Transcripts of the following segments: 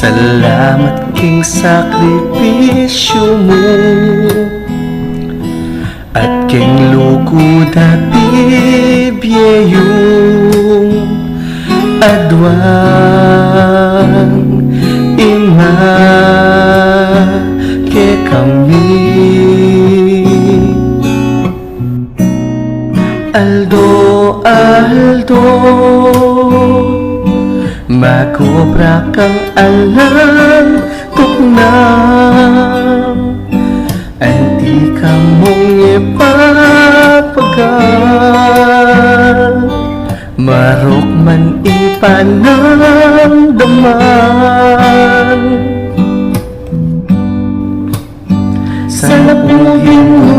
Salamat king sakripisyo mo at king lugod at bibiyayong adwan ima ke kami Aldo, Aldo Magobra kang alam tuknang Anti ka mong ipapagal Marok man ipanamdaman Sa napuhin mo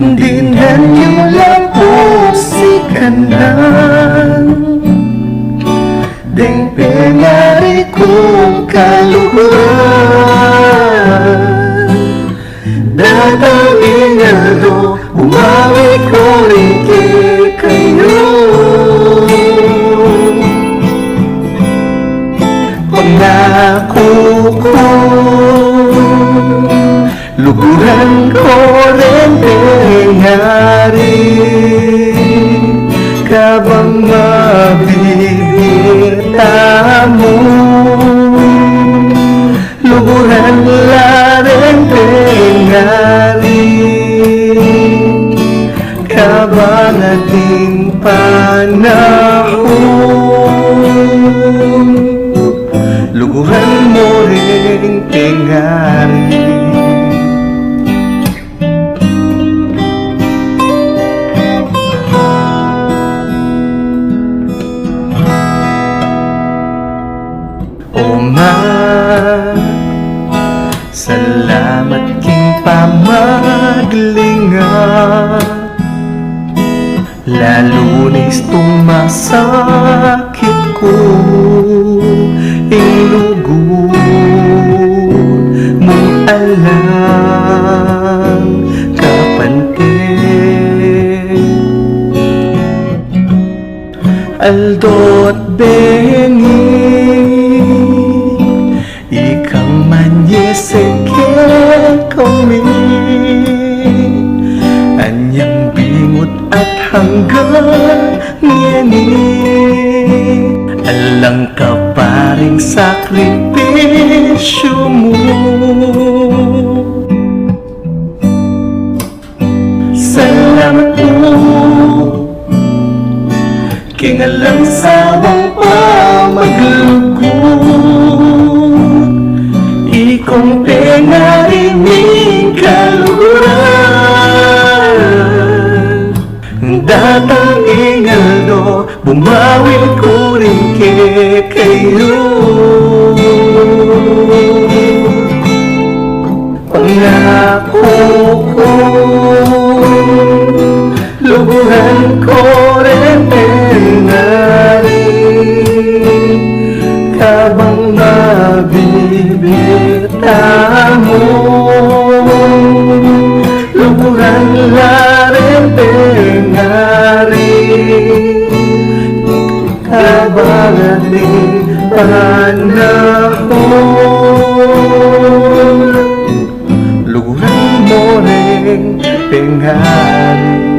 Dinhan yung lapusikan Ding pinari kong kaluhuran Datang inaldo Umawi ko rin kayo Pangako ko Luguran ko rin pinari Kabang mabibita mo Luguran la rin pinari Kabang ating panahon Luguran mo rin pinari Salamat king pamaglinga Lalo na'y tumasakit ko Ing lugod mong alam kapantay Aldo't bengi Ikang manyeseke kami Anyang bingot at hanggang ngeni Alang ka pa ring sakripisyo mo Salamat po Kingalang sawang pamaglugod Ikong pinarinig kaluhuran Datang ingaldo Bumawin ko rin kayo Pangako ko Luguran ko rin pinari Kabang mabibita mo Luguran la rin pinari Kabang ating panahon Luguran mo rin pinari